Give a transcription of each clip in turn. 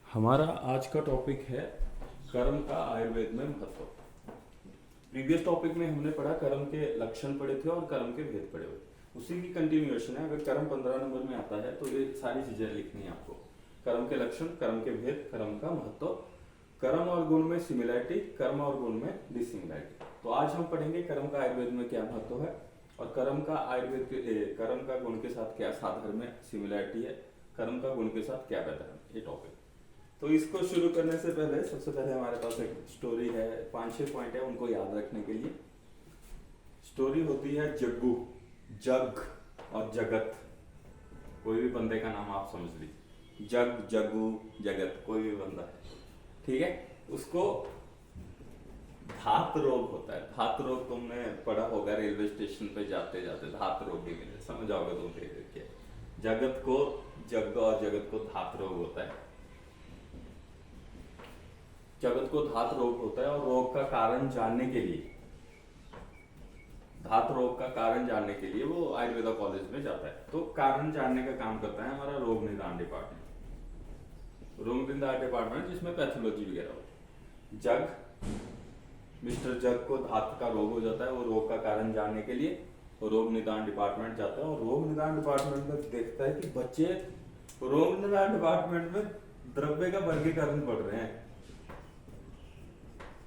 हमारा आज का टॉपिक है कर्म का आयुर्वेद में महत्व। प्रीवियस टॉपिक में हमने पढ़ा कर्म के लक्षण पढ़े थे और कर्म के भेद पढ़े हुए। उसी की कंटिन्यूएशन है। अगर कर्म 15 नंबर में आता है तो ये सारी चीजें लिखनी है आपको। कर्म के लक्षण, कर्म के भेद, कर्म का महत्व, कर्म और गुण में सिमिलैरिटी, कर्म और गुण में डिसिमिलैरिटी। तो आज हम पढ़ेंगे कर्म का आयुर्वेद में क्या महत्व है और कर्म का आयुर्वेद के कर्म का गुण के साथ क्या साधर्म में सिमिलैरिटी है, कर्म का गुण के साथ क्या बेहतर है, ये टॉपिक। तो इसको शुरू करने से पहले सबसे पहले हमारे पास एक स्टोरी है, 5-6 पॉइंट है उनको याद रखने के लिए। स्टोरी होती है जग्गू, जग और जगत। कोई भी बंदे का नाम आप समझ लीजिए, जग, जग्गू, जगत, कोई भी बंदा है, ठीक है। उसको धात रोग होता है। धात रोग तुमने पढ़ा होगा रेलवे स्टेशन पे जाते जाते, धात रोग ही मिले, समझ आओगे तुम देख के। जगत को जग और जगत को धात रोग होता है। जगत को धात रोग होता है और रोग का कारण जानने के लिए, धात रोग का कारण जानने के लिए वो आयुर्वेदा कॉलेज में जाता है। तो कारण जानने का काम करता है हमारा रोग निदान डिपार्टमेंट। रोग निदान डिपार्टमेंट जिसमें पैथोलॉजी वगैरह होती है। जग, मिस्टर जग को धात का रोग हो जाता है। वो रोग का कारण जानने के लिए रोग निदान डिपार्टमेंट जाता है और रोग निदान डिपार्टमेंट में देखता है कि बच्चे रोग निदान डिपार्टमेंट में द्रव्य का वर्गीकरण पढ़ रहे हैं।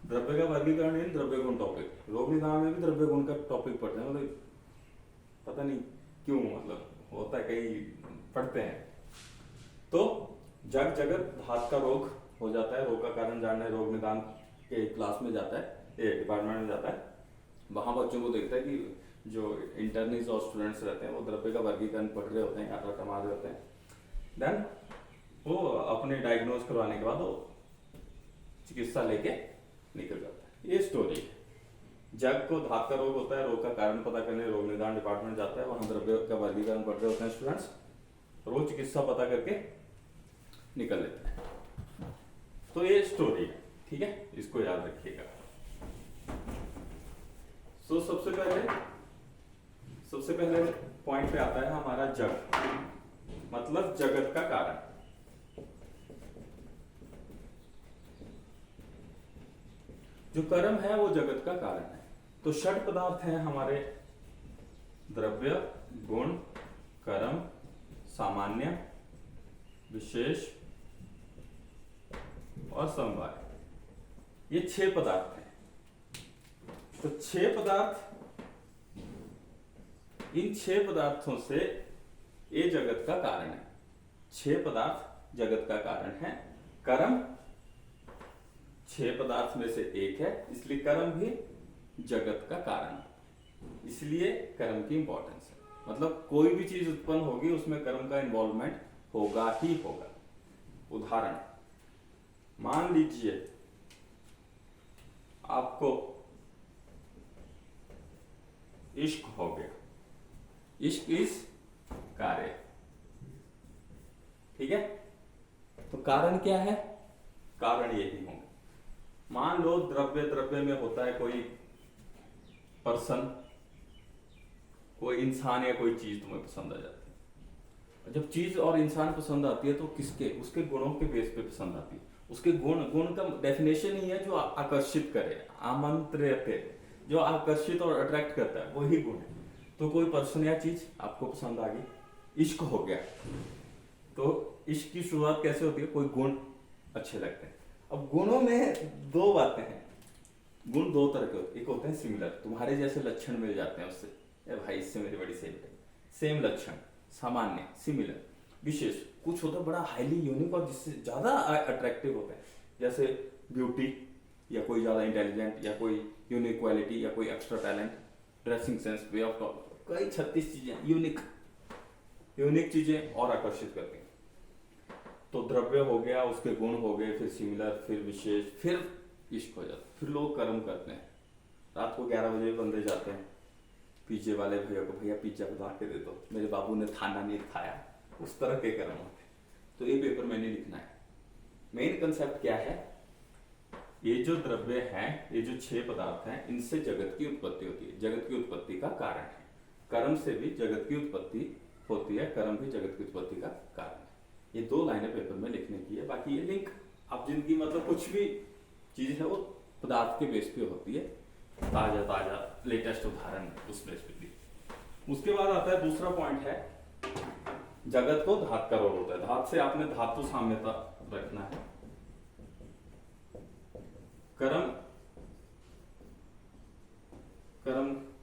द्रव्य का वर्गीकरण इन द्रव्य गुण टॉपिक, रोग निदान में भी द्रव्य गुण का टॉपिक पढ़ते हैं। मतलब पता नहीं क्यों, मतलब होता है, कहीं पढ़ते हैं। तो जग जगत धात का रोग हो जाता है। रोग का कारण जानना है, रोग निदान के क्लास में जाता है, डिपार्टमेंट में जाता है। वहां बच्चों को देखता है कि जो इंटर्नीज और स्टूडेंट्स रहते हैं वो द्रव्य का वर्गीकरण पढ़ रहे होते हैं, यात्रा कमा रहे होते हैं। देन वो अपने डायग्नोज करवाने के बाद वो चिकित्सा लेके निकल जाता है। ये स्टोरी है। जग को धात का रोग होता है, रोग का कारण पता करने रोग निदान डिपार्टमेंट जाता है। वहां द्रव्य का वर्गीकरण पढ़ रहे होते हैं स्टूडेंट्स, रोग चिकित्सा पता करके निकल लेते हैं। तो ये स्टोरी है, ठीक है, इसको याद रखिएगा। तो सबसे पहले पॉइंट पे आता है हमारा जग, मतलब जगत का कारण। जो कर्म है वो जगत का कारण है। तो षट पदार्थ हैं हमारे, द्रव्य, गुण, कर्म, सामान्य, विशेष और समवाय। ये 6 पदार्थ हैं। तो 6 पदार्थ, इन 6 पदार्थों से ये जगत का कारण है। 6 पदार्थ जगत का कारण है। कर्म 6 पदार्थ में से एक है, इसलिए कर्म भी जगत का कारण है। इसलिए कर्म की इंपॉर्टेंस है। मतलब कोई भी चीज उत्पन्न होगी उसमें कर्म का इन्वॉल्वमेंट होगा ही होगा। उदाहरण, मान लीजिए आपको इश्क हो गया, इश्क इस कार्य, ठीक है। तो कारण क्या है? कारण यही होंगे। मान लो द्रव्य में होता है कोई पर्सन, कोई इंसान या कोई चीज तुम्हें पसंद आ जाती है। जब चीज और इंसान पसंद आती है तो किसके, उसके गुणों के बेस पे पसंद आती है। उसके गुण का डेफिनेशन ही है जो आकर्षित करे, आमंत्रित, जो आकर्षित और अट्रैक्ट करता है वही गुण है। तो कोई पर्सन या चीज आपको पसंद आ गई, इश्क हो गया। तो इश्क की शुरुआत कैसे होती है? कोई गुण अच्छे लगते हैं। अब गुणों में 2 बातें हैं। गुण 2 तरह के होते हैं। एक होते हैं सिमिलर, तुम्हारे जैसे लक्षण मिल जाते हैं उससे, ए भाई इससे मेरी बड़ी सेम है, सेम लक्षण। सामान्य, सिमिलर। विशेष, कुछ होता है बड़ा हाईली यूनिक और जिससे ज्यादा अट्रैक्टिव होता है, जैसे ब्यूटी या कोई ज्यादा इंटेलिजेंट या कोई यूनिक क्वालिटी या कोई extra talent, dressing sense, way of talk, कई 36 चीजें यूनिक चीजें और आकर्षित करती हैं। तो द्रव्य हो गया, उसके गुण हो गए, फिर सिमिलर, फिर विशेष, फिर इश्क हो जाता है। फिर लोग कर्म करते हैं। रात को 11 बजे बंदे जाते हैं पिज्जे वाले भैया को, भैया पिज्जा बना के दे दो, मेरे बाबू ने खाना नहीं खाया। उस तरह के कर्म होते हैं। तो ये पेपर मैंने लिखना है। मेन कंसेप्ट क्या है? ये जो द्रव्य हैं, ये जो 6 पदार्थ हैं, इनसे जगत की उत्पत्ति होती है। जगत की उत्पत्ति का कारण है। कर्म से भी जगत की उत्पत्ति होती है, कर्म भी जगत की उत्पत्ति का कारण है। ये 2 लाइनें पेपर में लिखने की है। बाकी ये लिंक आप जिनकी मतलब कुछ भी चीज है वो पदार्थ के बेस पे होती है, ताजा ताजा लेटेस्ट उदाहरण उस बेस पे भी। उसके बाद आता है दूसरा पॉइंट है, जगत को धात का रोल होता है। धात से आपने धातु साम्यता रखना है। कर्म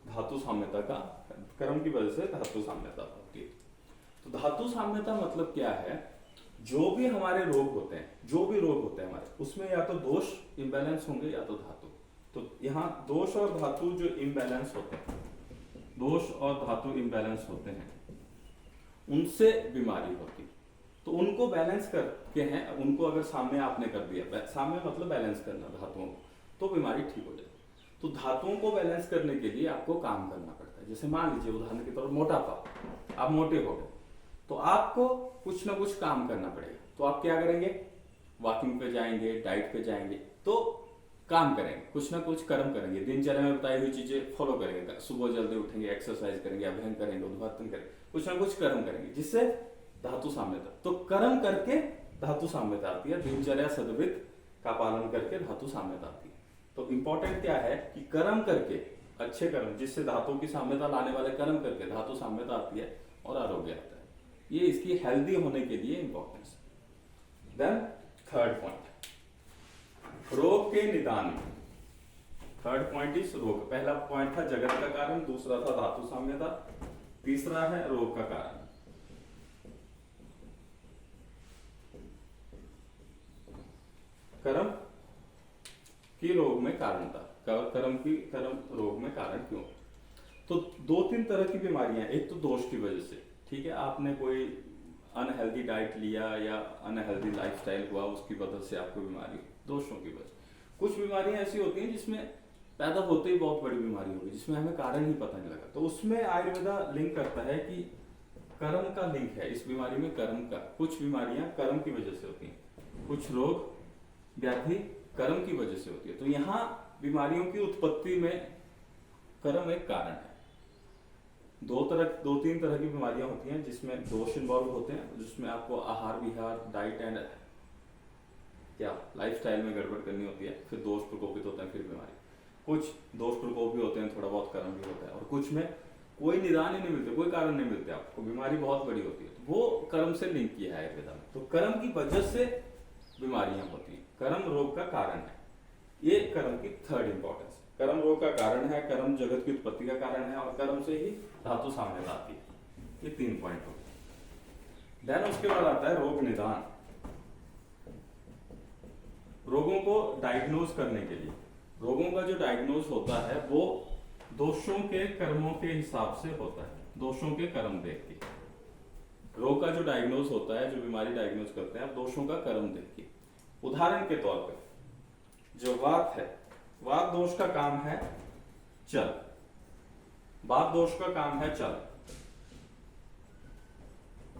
धातु साम्यता का, कर्म की वजह से धातु साम्यता होती है। तो धातु साम्यता मतलब क्या है, जो भी हमारे रोग होते हैं, जो भी रोग होते हैं हमारे, उसमें या तो दोष इम्बैलेंस होंगे या तो धातु। तो यहाँ दोष और धातु जो इम्बैलेंस होते हैं, दोष और धातु इम्बैलेंस होते हैं, उनसे बीमारी होती। तो उनको बैलेंस करके हैं, उनको अगर साम्य आपने कर दिया, साम्य मतलब बैलेंस करना धातुओं को, तो बीमारी ठीक हो जाएगी। तो धातुओं को बैलेंस करने के लिए आपको काम करना पड़ता है। जैसे मान लीजिए उदाहरण के तौर पर मोटापा, आप मोटे हो गए तो आपको कुछ ना कुछ काम करना पड़ेगा। तो आप क्या करेंगे, वॉकिंग पे जाएंगे, डाइट पे जाएंगे, तो काम करेंगे, कुछ ना कुछ कर्म करेंगे, दिनचर्या में बताई हुई चीजें फॉलो करेंगे, सुबह जल्दी उठेंगे, एक्सरसाइज करेंगे, अभ्यंग करेंगे, उद्घाटन करेंगे, कुछ ना कुछ कर्म करेंगे, जिससे धातु साम्यता। तो कर्म करके धातु साम्यता आती है, दिनचर्या सद्वित का पालन करके धातु साम्यता आती है। तो इंपॉर्टेंट क्या है कि कर्म करके, अच्छे कर्म जिससे धातु की साम्यता लाने वाले कर्म करके धातु साम्यता आती है और आरोग्य आता है। ये इसकी हेल्दी होने के लिए इंपॉर्टेंस। देन थर्ड पॉइंट, रोग के निदान में। थर्ड पॉइंट इज रोग। पहला पॉइंट था जगत का कारण, दूसरा था धातु साम्यता, तीसरा है रोग का कारण। कर्म की रोग में कारणता, कर्म रोग में कारण क्यों। तो 2-3 तरह की बीमारियां, एक तो दोष की वजह से, ठीक है, आपने कोई अनहेल्दी डाइट लिया या अनहेल्दी लाइफस्टाइल हुआ, उसकी वजह से आपको बीमारी, दोषों की वजह। कुछ बीमारियां ऐसी होती हैं जिसमें पैदा होते ही बहुत बड़ी बीमारी होगी, जिसमें हमें कारण ही पता नहीं लगा। तो उसमें आयुर्वेदा लिंक करता है कि कर्म का लिंक है इस बीमारी में, कर्म का। कुछ बीमारियां कर्म की वजह से होती हैं, कुछ रोग व्याधि कर्म की वजह से होती है। तो यहाँ बीमारियों की उत्पत्ति में कर्म एक कारण है। 2-3 तरह की बीमारियां होती हैं जिसमें दोष इन्वॉल्व होते हैं, जिसमें आपको आहार विहार, डाइट एंड क्या लाइफस्टाइल में गड़बड़ करनी होती है, फिर दोष प्रकोपित होते हैं, फिर बीमारी। कुछ दोष प्रकोप भी होते हैं, थोड़ा बहुत कर्म भी होता है, और कुछ में कोई निदान ही नहीं मिलते, कोई कारण नहीं मिलते, आपको बीमारी बहुत बड़ी होती है, तो वो कर्म से लिंक किया है आयुर्वेदा में। तो कर्म की वजह से बीमारियां होती हैं, कर्म रोग का कारण है। ये कर्म की थर्ड इंपॉर्टेंस। कर्म रोग का कारण है, कर्म जगत की उत्पत्ति का कारण है, और कर्म से ही धातु साम्यता आती है। ये 3 पॉइंट हो गए। देन उसके बाद आता है रोग निदान। रोगों को डायग्नोज करने के लिए, रोगों का जो डायग्नोज होता है वो दोषों के कर्मों के हिसाब से होता है, दोषों के कर्म देख के। रोग का जो डायग्नोज होता है, जो बीमारी डायग्नोज करते हैं, दोषों का कर्म देख के। उदाहरण के तौर पर जो वात है, वात दोष का काम है चल, वात दोष का काम है चल,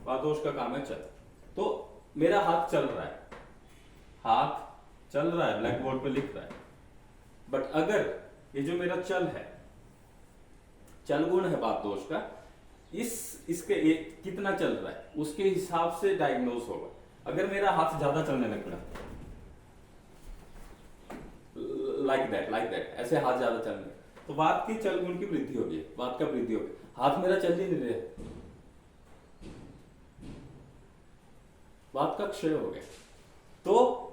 वात दोष का काम है चल। तो मेरा हाथ चल रहा है, हाथ चल रहा है, ब्लैक बोर्ड पे लिख रहा है, बट अगर ये जो मेरा चल है, चल गुण है वात दोष का, इसके कितना चल रहा है उसके हिसाब से डायग्नोज होगा। अगर मेरा हाथ ज्यादा चलने लग रहा है, लाइक दैट, ऐसे हाथ ज्यादा चल रहे, तो वात की चल गुण की वृद्धि होगी, वात का वृद्धि होगी। हाथ मेरा चल ही नहीं रहा, वात का क्षय हो गया। तो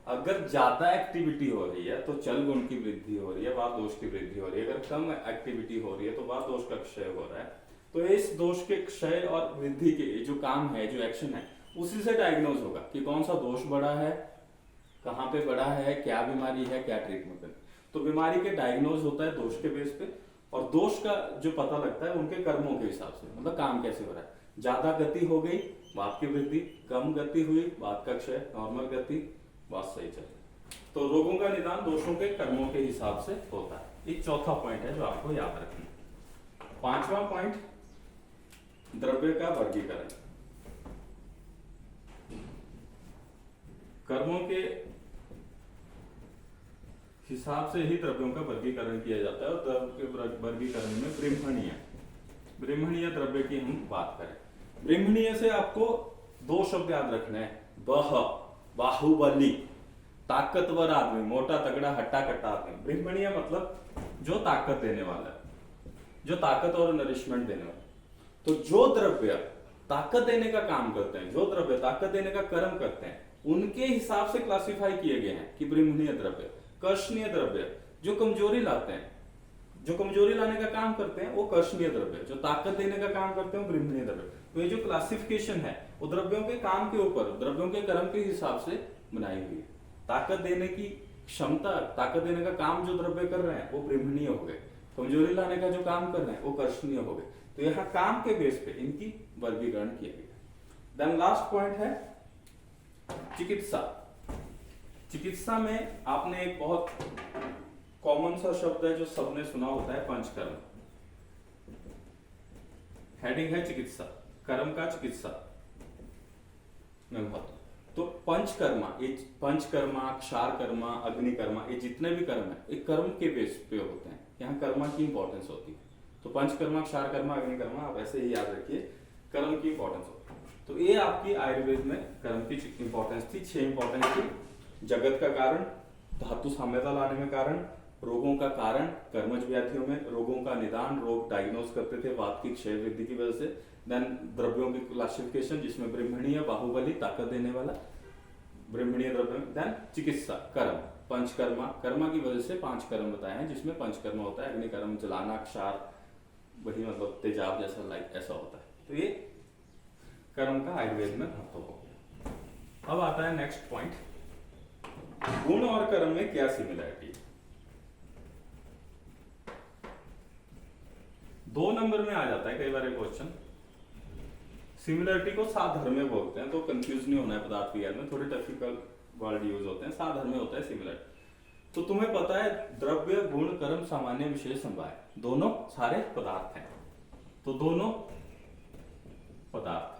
अगर ज्यादा एक्टिविटी हो रही है तो चल गुण की वृद्धि हो रही है, वात दोष की वृद्धि हो रही है। अगर कम एक्टिविटी हो रही है तो वात दोष का क्षय हो रहा है। तो इस दोष के क्षय और वृद्धि के जो काम है, जो एक्शन है, उसी से डायग्नोज होगा कि कौन सा दोष बढ़ा है, कहाँ पे बढ़ा है, क्या बीमारी है, क्या ट्रीटमेंट है। तो बीमारी के डायग्नोज होता है दोष के बेस पे, और दोष का जो पता लगता है उनके कर्मों के हिसाब से, मतलब काम कैसे हो रहा है। ज्यादा गति हो गई, वात की वृद्धि, कम गति हुई, वात का क्षय, नॉर्मल गति, वात सही चल रही। तो रोगों का निदान दोषों के कर्मों के हिसाब से होता है। एक चौथा पॉइंट है जो आपको याद रखना है। 5वां पॉइंट, द्रव्य का वर्गीकरण। कर्मों के हिसाब से ही द्रव्यों का वर्गीकरण किया जाता है, और द्रव्य के वर्गीकरण में ब्रह्मणीय द्रव्य की हम बात करें। ब्रह्मणीय से आपको दो शब्द याद रखने हैं, बह बाहुबली, ताकतवर आदमी, मोटा तगड़ा हट्टा कट्टा आदमी। ब्रह्मणीय मतलब जो ताकत देने वाला है, जो ताकत और नरिशमेंट देने वाला। तो जो द्रव्य ताकत देने का काम करते हैं, जो द्रव्य ताकत देने का कर्म करते हैं, उनके हिसाब से क्लासिफाई किए गए हैं कि ब्रह्मणीय द्रव्य। कर्षणीय द्रव्य जो कमजोरी लाते हैं, जो कमजोरी लाने का काम करते हैं वो कर्षणीय द्रव्य, जो ताकत देने का काम करते हैं वो ब्रह्मणीय द्रव्य। तो ये जो क्लासिफिकेशन है वो द्रव्यों के काम के ऊपर, द्रव्यों के कर्म के हिसाब से बनाई हुई है। ताकत देने की क्षमता, ताकत देने का काम जो द्रव्य कर रहे हैं वो ब्रह्मणीय हो गए, कमजोरी लाने का जो काम कर रहे हैं वो कर्षणीय हो गए। तो यहाँ काम के बेस पे इनकी वर्गीकरण किया गया। देन लास्ट पॉइंट है चिकित्सा। चिकित्सा में आपने एक बहुत कॉमन सा शब्द है जो सबने सुना होता है, पंचकर्म। हेडिंग है चिकित्सा, कर्म का चिकित्सा में महत्व। तो पंचकर्मा, ये पंचकर्मा, क्षारकर्मा, अग्निकर्मा, ये जितने भी कर्म है ये कर्म के बेस पे होते हैं। यहाँ कर्मा की इंपॉर्टेंस होती है। तो पंचकर्मा, क्षारकर्मा, अग्निकर्मा आप ऐसे ही याद रखिए, कर्म की इंपॉर्टेंस होती है। तो ये आपकी आयुर्वेद में कर्म की इंपॉर्टेंस थी। 6 इंपॉर्टेंस थी। जगत का कारण, धातु साम्यता लाने में कारण, रोगों का कारण, कर्मज व्याधियों में रोगों का निदान, रोग डायग्नोस करते थे वात की क्षय वृद्धि की वजह से। देन द्रव्यों की क्लासिफिकेशन जिसमें ब्रह्मणीय, बाहुबली, ताकत देने वाला ब्रह्मणीय द्रव्य। देन चिकित्सा, कर्म, पंचकर्मा, कर्मा की वजह से 5 कर्म बताए हैं जिसमें पंचकर्म होता है। अग्निकर्म जलाना, क्षार वही मतलब तेजाब जैसा, लाइक ऐसा होता है। तो ये कर्म का आयुर्वेद में महत्व हो गया। अब आता है नेक्स्ट पॉइंट, गुण और कर्म में क्या सिमिलरिटी। 2 नंबर में आ जाता है कई बार ये क्वेश्चन। सिमिलरिटी को साधर्म्य बोलते हैं, तो कंफ्यूज नहीं होना है। पदार्थ विज्ञान में थोड़े टिपिकल वर्ड यूज होते हैं। साधर्म्य होता है सिमिलरिटी। तो तुम्हें पता है द्रव्य, गुण, कर्म, सामान्य, विशेष, समवाय, दोनों सारे पदार्थ हैं। तो दोनों पदार्थ हैं।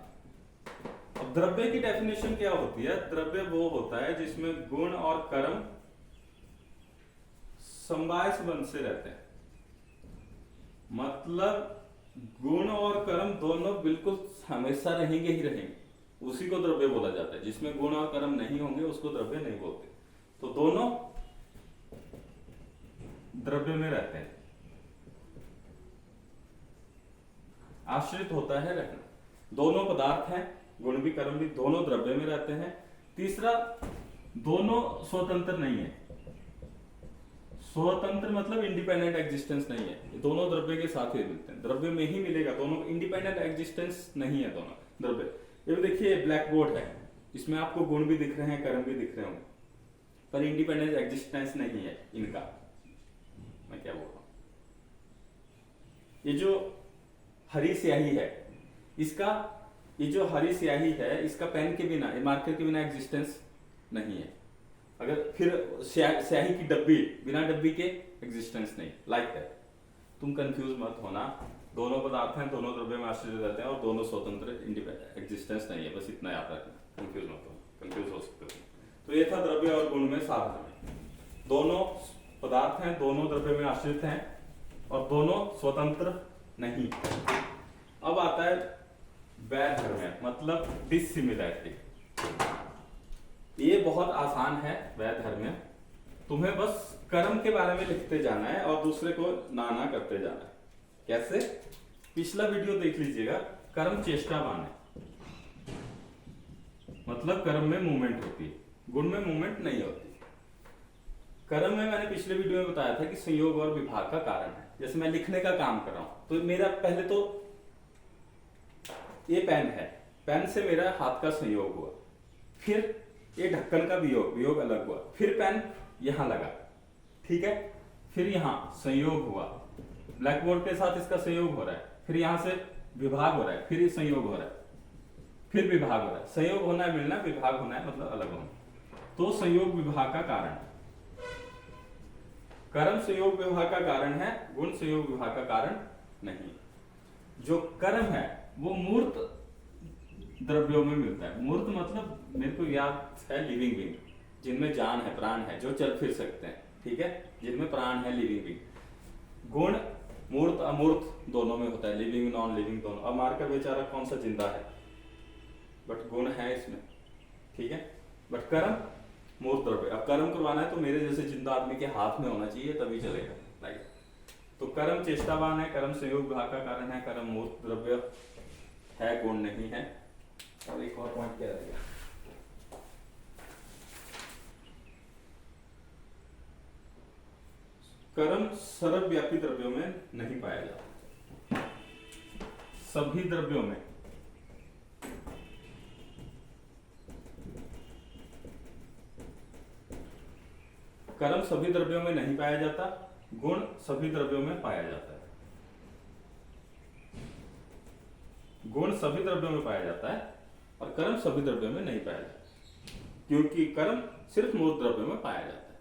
अब द्रव्य की डेफिनेशन क्या होती है? द्रव्य वो होता है जिसमें गुण और कर्म समवाय संबंध से रहते हैं। मतलब गुण और कर्म दोनों बिल्कुल हमेशा रहेंगे ही रहेंगे, उसी को द्रव्य बोला जाता है। जिसमें गुण और कर्म नहीं होंगे उसको द्रव्य नहीं बोलते। तो दोनों द्रव्य में रहते हैं, आश्रित होता है रहना। दोनों पदार्थ हैं, गुण भी कर्म भी, दोनों द्रव्य में रहते हैं। तीसरा, दोनों स्वतंत्र नहीं है। स्वतंत्र मतलब इंडिपेंडेंट एग्जिस्टेंस नहीं है। ये दोनों द्रव्य के साथ ही मिलते हैं, द्रव्य में ही मिलेगा। दोनों इंडिपेंडेंट एग्जिस्टेंस नहीं है दोनों द्रव्य। ये देखिए ब्लैक बोर्ड है, इसमें आपको गुण भी दिख रहे हैं, कर्म भी दिख रहे होंगे, पर इंडिपेंडेंट एग्जिस्टेंस नहीं है इनका। मैं क्या बोल रहा हूं, ये जो हरी स्याही है इसका, ये जो हरी स्याही है इसका पेन के बिना, मार्कर के बिना एग्जिस्टेंस नहीं है। अगर फिर स्याही की डब्बी, बिना डब्बी के एग्जिस्टेंस नहीं, लाइक दैट। तुम कंफ्यूज मत होना, दोनों पदार्थ हैं, दोनों द्रव्य में आश्रित रहते हैं और दोनों स्वतंत्र एग्जिस्टेंस नहीं है। बस इतना याद रखना, कंफ्यूज मत हो, कंफ्यूज हो सकते हो। तो ये था द्रव्य और गुण में साधर्म्य। दोनों पदार्थ हैं, दोनों द्रव्य में आश्रित हैं और दोनों स्वतंत्र नहीं। अब आता है वैधर्म्य, मतलब डिसिमिलरिटी। ये बहुत आसान है वैधर्म्य। तुम्हें बस कर्म के बारे में लिखते जाना है और दूसरे को ना करते जाना है। कैसे? पिछला वीडियो देख लीजिएगा। कर्म चेष्टावान है, मतलब कर्म में मूवमेंट होती है, गुण में मूवमेंट नहीं होती। कर्म में मैंने पिछले वीडियो में बताया था कि संयोग और विभाग का कारण है। जैसे मैं लिखने का काम कर रहा हूं तो मेरा पहले तो ये पेन है, पेन से मेरा हाथ का संयोग हुआ, फिर ये ढक्कन का वियोग अलग हुआ, फिर पेन यहां लगा, ठीक है, फिर यहां संयोग हुआ, ब्लैक बोर्ड के साथ इसका संयोग हो रहा है, फिर यहां से विभाग हो रहा है, फिर संयोग हो रहा है, फिर विभाग हो रहा है। संयोग होना है मिलना, विभाग होना है मतलब अलग होना। तो संयोग विभाग का कारण, कर्म संयोग विभाग का कारण है, गुण संयोग विभाग का कारण नहीं। जो कर्म है वो मूर्त द्रव्यों में मिलता है। मूर्त मतलब मेरे को याद है लिविंग बीइंग, जिनमें जान है, प्राण है, जो चल फिर सकते हैं, ठीक है, जिनमें प्राण है, लिविंग बीइंग। गुण मूर्त अमूर्त दोनों में होता है, लिविंग नॉन लिविंग दोनों। अब मारकर बेचारा कौन सा जिंदा है, बट गुण है इसमें, ठीक है। बट कर्म मूर्त द्रव्य। अब कर्म करवाना है तो मेरे जैसे जिंदा आदमी के हाथ में होना चाहिए तभी चलेगा, राइट। तो कर्म चेष्टावान है, कर्म संयोग विभाग का कारण है, कर्म मूर्त द्रव्य है, गुण नहीं है। और एक और पॉइंट क्या रहेगा, कर्म सर्वव्यापी द्रव्यों में नहीं पाया जाता। सभी द्रव्यों में कर्म सभी द्रव्यों में नहीं पाया जाता, गुण सभी द्रव्यों में पाया जाता है। गुण सभी द्रव्यों में पाया जाता है और कर्म सभी द्रव्यों में नहीं पाया जाता, क्योंकि कर्म सिर्फ मूर्त द्रव्यों में पाया जाता है,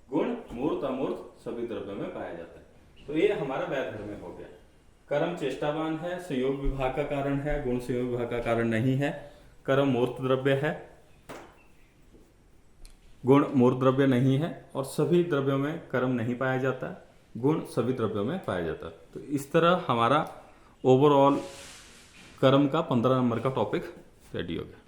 गुण मूर्त अमूर्त सभी द्रव्यों में पाया जाता है। तो ये हमारा वैधर्म्य हो गया। कर्म चेष्टावान है, संयोग विभाग का कारण है, गुण संयोग विभाग का कारण नहीं है, कर्म मूर्त द्रव्य है, गुण मूर्त द्रव्य नहीं है, और सभी द्रव्यों में कर्म नहीं पाया जाता, गुण सभी द्रव्यों में पाया जाता। तो इस तरह हमारा ओवरऑल कर्म का 15 नंबर का टॉपिक रेडी हो गया।